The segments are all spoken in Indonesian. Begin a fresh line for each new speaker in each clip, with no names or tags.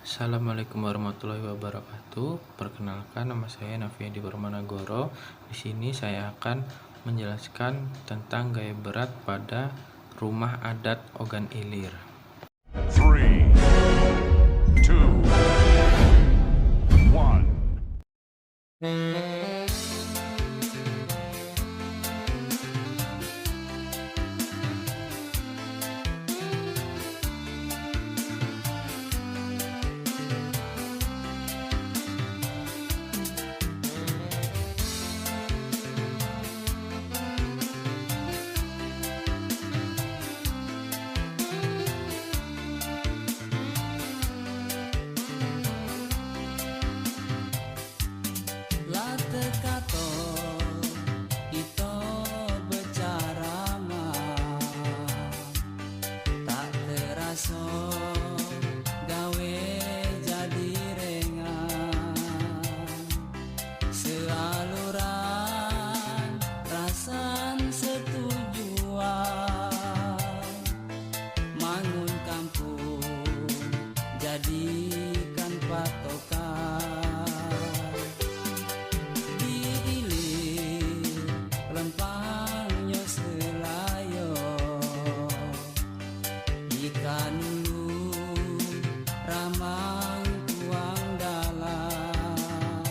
Assalamualaikum warahmatullahi wabarakatuh. Perkenalkan, nama saya Nafiyandi Permanagoro. Di sini saya akan menjelaskan tentang gaya berat pada rumah adat Ogan Ilir.
3, 2, 1.
Jadikan patokan diilir lempangnya selayo ikan dulu ramang tuang dalam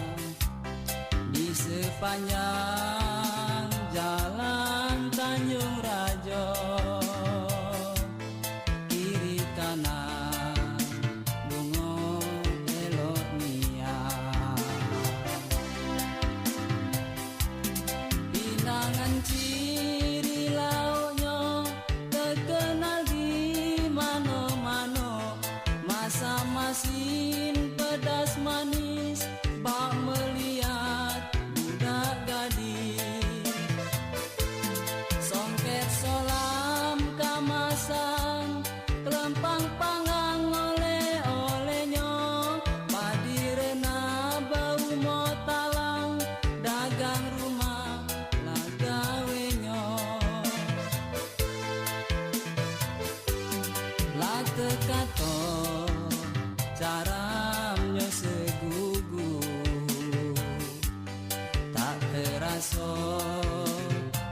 di sepanjang jalan Tanjung Rajo kiri kanan bungo elok niat pinangan ciri lauknya terkenal di mano-mano masa-masin pedas manis bak melihat budak gadis songket solam kamasan kelempang pangang oleh-olehnya padirena bau motalang dagang rumah lagawenyo la tekato caramnya segugu tak teraso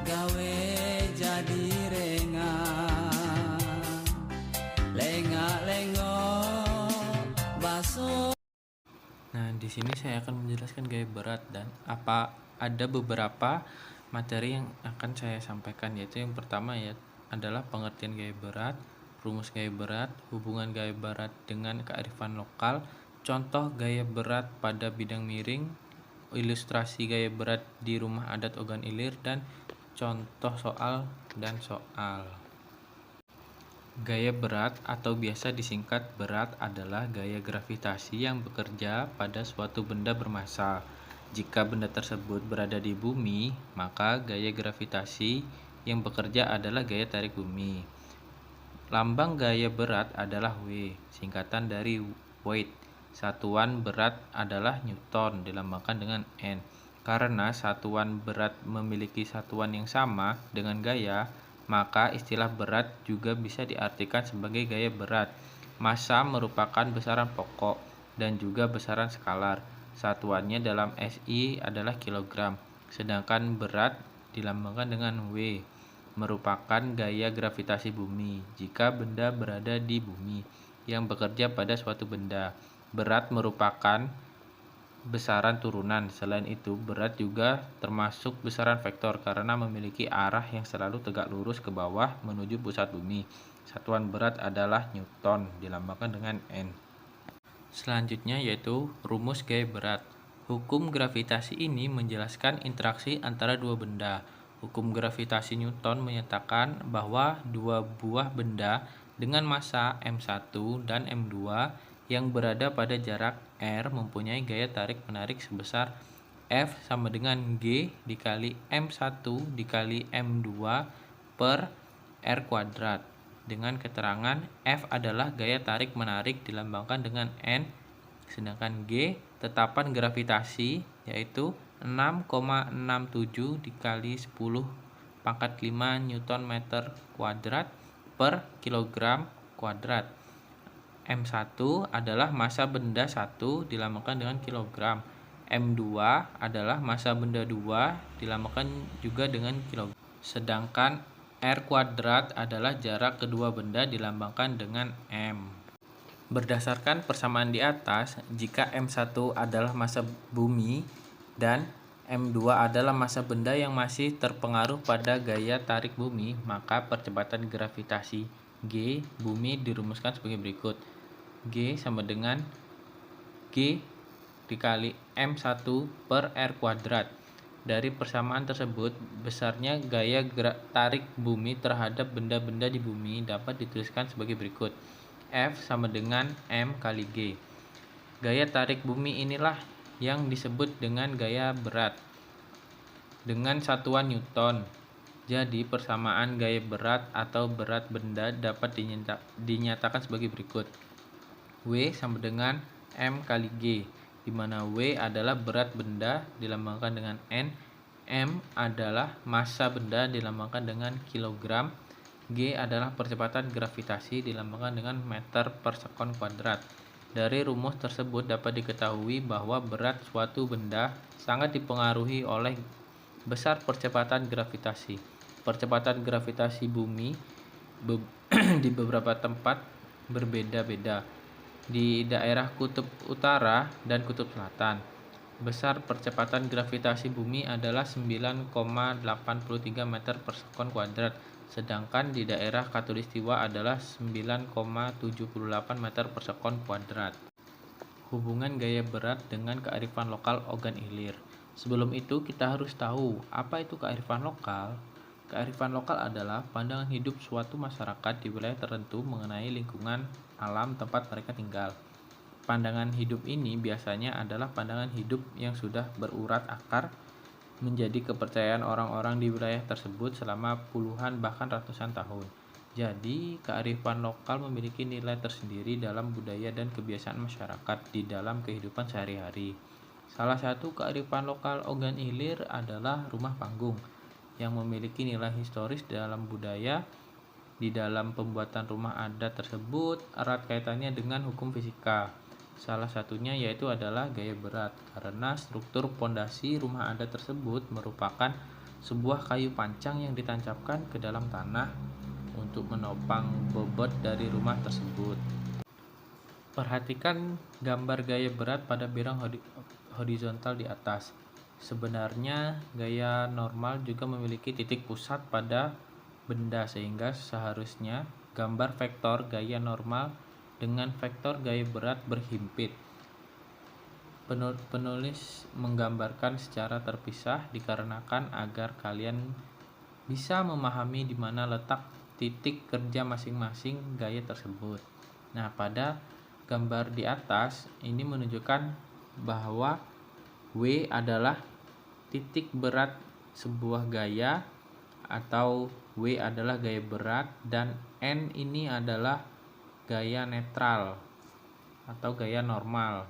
gawe jadi rengang lengak-lengok baso.
Nah, di sini saya akan menjelaskan gaya berat dan ada beberapa materi yang akan saya sampaikan, yaitu yang pertama adalah pengertian gaya berat, rumus gaya berat, hubungan gaya berat dengan kearifan lokal, contoh gaya berat pada bidang miring, ilustrasi gaya berat di rumah adat Ogan Ilir, dan contoh soal dan soal. Gaya berat atau biasa disingkat berat adalah gaya gravitasi yang bekerja pada suatu benda bermassa. Jika benda tersebut berada di bumi, maka gaya gravitasi yang bekerja adalah gaya tarik bumi. Lambang gaya berat adalah W, singkatan dari weight. Satuan berat adalah Newton, dilambangkan dengan N. Karena satuan berat memiliki satuan yang sama dengan gaya, maka istilah berat juga bisa diartikan sebagai gaya berat. Massa merupakan besaran pokok dan juga besaran skalar. Satuannya dalam SI adalah kilogram, sedangkan berat dilambangkan dengan W, merupakan gaya gravitasi bumi. Jika benda berada di bumi yang bekerja pada suatu benda, berat merupakan besaran turunan. Selain itu, berat juga termasuk besaran vektor karena memiliki arah yang selalu tegak lurus ke bawah menuju pusat bumi. Satuan berat adalah Newton, dilambangkan dengan N. Selanjutnya yaitu rumus gaya berat. Hukum gravitasi ini menjelaskan interaksi antara dua benda. Hukum gravitasi Newton menyatakan bahwa dua buah benda dengan massa m1 dan m2 yang berada pada jarak r mempunyai gaya tarik-menarik sebesar F sama dengan G dikali M1 dikali M2 per R kuadrat, dengan keterangan F adalah gaya tarik-menarik dilambangkan dengan N, sedangkan G tetapan gravitasi yaitu 6,67 dikali 10 pangkat 5 Newton meter kuadrat per kilogram kuadrat. M1 adalah massa benda 1 dilambangkan dengan kilogram. M2 adalah massa benda 2 dilambangkan juga dengan kilogram. Sedangkan R kuadrat adalah jarak kedua benda dilambangkan dengan M. Berdasarkan persamaan di atas, jika M1 adalah massa bumi dan M2 adalah massa benda yang masih terpengaruh pada gaya tarik bumi, maka percepatan gravitasi G bumi dirumuskan sebagai berikut. G sama dengan G dikali M1 per R kuadrat. Dari persamaan tersebut, besarnya gaya tarik bumi terhadap benda-benda di bumi dapat dituliskan sebagai berikut. F sama dengan M kali G. Gaya tarik bumi inilah yang disebut dengan gaya berat dengan satuan Newton. Jadi persamaan gaya berat atau berat benda dapat dinyatakan sebagai berikut. W sama dengan M kali G, di mana W adalah berat benda dilambangkan dengan N, M adalah massa benda dilambangkan dengan kilogram, G adalah percepatan gravitasi dilambangkan dengan meter per sekon kuadrat. Dari rumus tersebut dapat diketahui bahwa berat suatu benda sangat dipengaruhi oleh besar percepatan gravitasi. Percepatan gravitasi bumi di beberapa tempat berbeda-beda. Di daerah kutub utara dan kutub selatan, besar percepatan gravitasi bumi adalah 9,83 meter per sekon kuadrat. Sedangkan di daerah khatulistiwa adalah 9,78 meter per sekon kuadrat. Hubungan gaya berat dengan kearifan lokal Ogan Ilir. Sebelum itu kita harus tahu apa itu kearifan lokal. Kearifan lokal adalah pandangan hidup suatu masyarakat di wilayah tertentu mengenai lingkungan alam tempat mereka tinggal. Pandangan hidup ini biasanya adalah pandangan hidup yang sudah berurat akar menjadi kepercayaan orang-orang di wilayah tersebut selama puluhan bahkan ratusan tahun. Jadi, kearifan lokal memiliki nilai tersendiri dalam budaya dan kebiasaan masyarakat di dalam kehidupan sehari-hari. Salah satu kearifan lokal Ogan Ilir adalah rumah panggung yang memiliki nilai historis dalam budaya. Di dalam pembuatan rumah adat tersebut erat kaitannya dengan hukum fisika. Salah satunya yaitu adalah gaya berat, karena struktur pondasi rumah adat tersebut merupakan sebuah kayu pancang yang ditancapkan ke dalam tanah untuk menopang bobot dari rumah tersebut. Perhatikan gambar gaya berat pada bidang horizontal di atas. Sebenarnya gaya normal juga memiliki titik pusat pada benda, sehingga seharusnya gambar vektor gaya normal dengan vektor gaya berat berhimpit. Penulis menggambarkan secara terpisah dikarenakan agar kalian bisa memahami di mana letak titik kerja masing-masing gaya tersebut. Nah, pada gambar di atas ini menunjukkan bahwa W adalah titik berat sebuah gaya atau W adalah gaya berat, dan N ini adalah gaya netral atau gaya normal.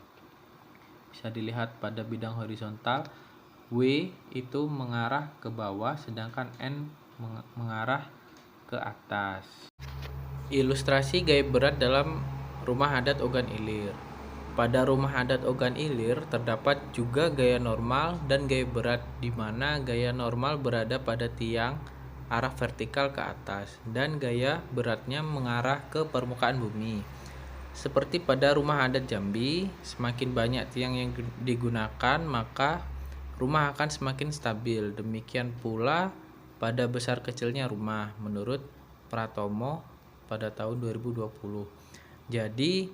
Bisa dilihat pada bidang horizontal, W itu mengarah ke bawah sedangkan N mengarah ke atas. Ilustrasi gaya berat dalam rumah adat Ogan Ilir. Pada rumah adat Ogan Ilir terdapat juga gaya normal dan gaya berat, di mana gaya normal berada pada tiang arah vertikal ke atas dan gaya beratnya mengarah ke permukaan bumi. Seperti pada rumah adat Jambi, semakin banyak tiang yang digunakan maka rumah akan semakin stabil. Demikian pula pada besar kecilnya rumah menurut Pratomo pada tahun 2020. Jadi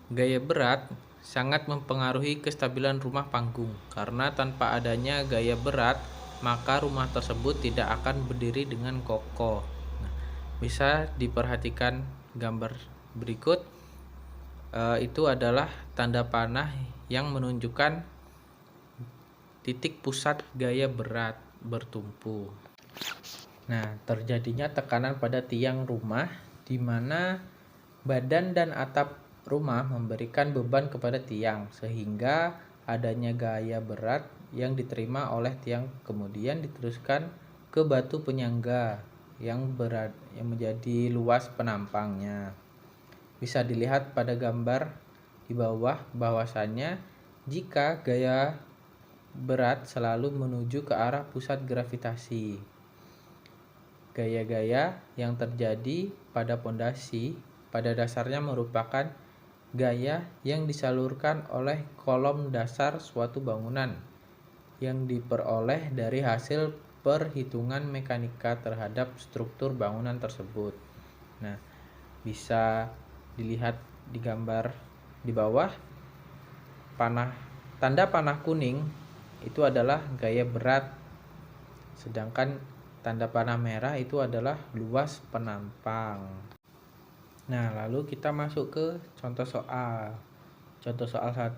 gaya berat sangat mempengaruhi kestabilan rumah panggung, karena tanpa adanya gaya berat maka rumah tersebut tidak akan berdiri dengan kokoh. Nah, bisa diperhatikan gambar berikut. Itu adalah tanda panah yang menunjukkan titik pusat gaya berat bertumpu. Nah, terjadinya tekanan pada tiang rumah di mana badan dan atap rumah memberikan beban kepada tiang, sehingga adanya gaya berat yang diterima oleh tiang kemudian diteruskan ke batu penyangga yang menjadi luas penampangnya. bisa dilihat pada gambar di bawah bahwasannya jika gaya berat selalu menuju ke arah pusat gravitasi, gaya-gaya yang terjadi pada pondasi pada dasarnya merupakan gaya yang disalurkan oleh kolom dasar suatu bangunan yang diperoleh dari hasil perhitungan mekanika terhadap struktur bangunan tersebut. Nah, bisa dilihat di gambar di bawah, tanda panah kuning itu adalah gaya berat, sedangkan tanda panah merah itu adalah luas penampang. Nah, lalu kita masuk ke contoh soal. Contoh soal 1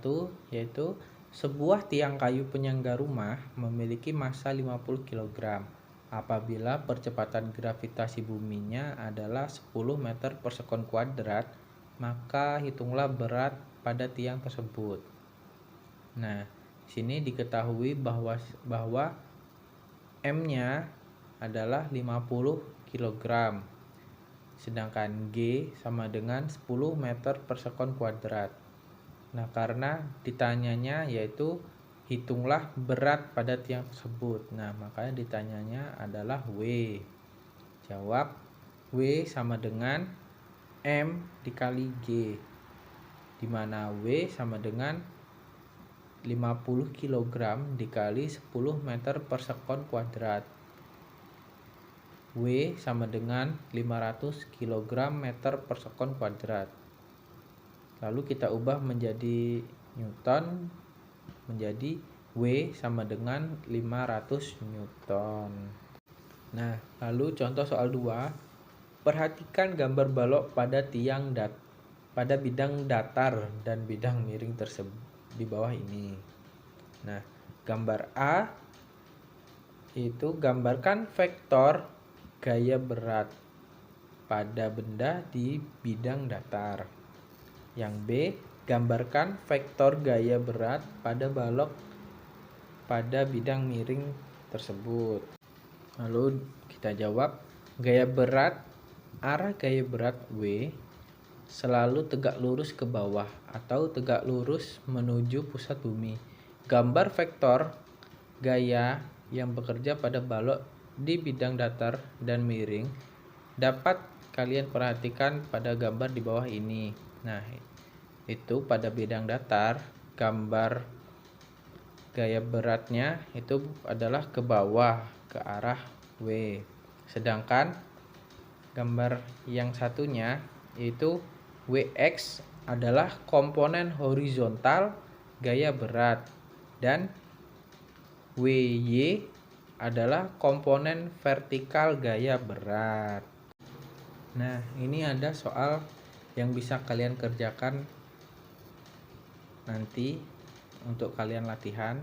yaitu sebuah tiang kayu penyangga rumah memiliki massa 50 kg. Apabila percepatan gravitasi buminya adalah 10 meter per sekon kuadrat, maka hitunglah berat pada tiang tersebut. Nah, sini diketahui bahwa M-nya adalah 50 kg, sedangkan G sama dengan 10 meter per sekon kuadrat. Nah, karena ditanyanya yaitu hitunglah berat pada tiang tersebut. Nah, makanya ditanyanya adalah W. Jawab W sama dengan M dikali G, di mana W sama dengan 50 kg dikali 10 meter per sekon kuadrat. W sama dengan 500 kg meter per sekon kuadrat. Lalu kita ubah menjadi Newton, menjadi W sama dengan 500 Newton. Nah, lalu contoh soal 2. Perhatikan gambar balok pada pada bidang datar dan bidang miring tersebut di bawah ini. Nah, gambar A itu gambarkan vektor gaya berat pada benda di bidang datar. Yang B, gambarkan vektor gaya berat pada balok pada bidang miring tersebut. Lalu kita jawab, arah gaya berat W selalu tegak lurus ke bawah atau tegak lurus menuju pusat bumi. Gambar vektor gaya yang bekerja pada balok di bidang datar dan miring dapat kalian perhatikan pada gambar di bawah ini. Nah, itu pada bidang datar, gambar gaya beratnya itu adalah ke bawah, ke arah W. Sedangkan gambar yang satunya yaitu WX adalah komponen horizontal gaya berat dan WY adalah komponen vertikal gaya berat. Nah, ini ada soal yang bisa kalian kerjakan nanti untuk kalian latihan.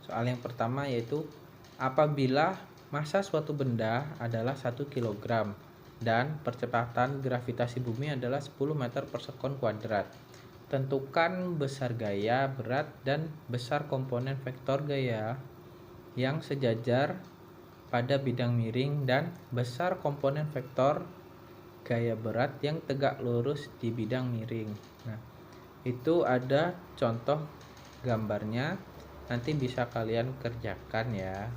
Soal yang pertama yaitu apabila massa suatu benda adalah 1 kg dan percepatan gravitasi bumi adalah 10 meter per sekon kuadrat, tentukan besar gaya berat dan besar komponen vektor gaya yang sejajar pada bidang miring dan besar komponen vektor gaya berat yang tegak lurus di bidang miring. Nah, itu ada contoh gambarnya, nanti bisa kalian kerjakan ya.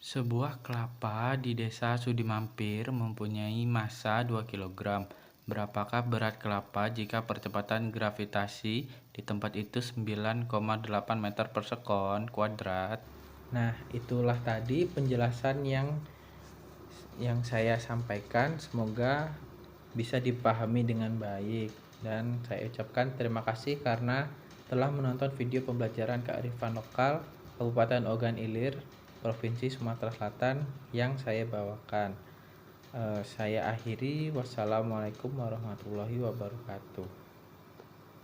Sebuah kelapa di desa Sudimampir mempunyai massa 2 kg. Berapakah berat kelapa jika percepatan gravitasi di tempat itu 9,8 meter per sekon kuadrat?
Nah, itulah tadi penjelasan yang saya sampaikan, semoga bisa dipahami dengan baik, dan saya ucapkan terima kasih karena telah menonton video pembelajaran kearifan lokal Kabupaten Ogan Ilir, Provinsi Sumatera Selatan yang saya bawakan. Saya akhiri, wassalamualaikum warahmatullahi wabarakatuh.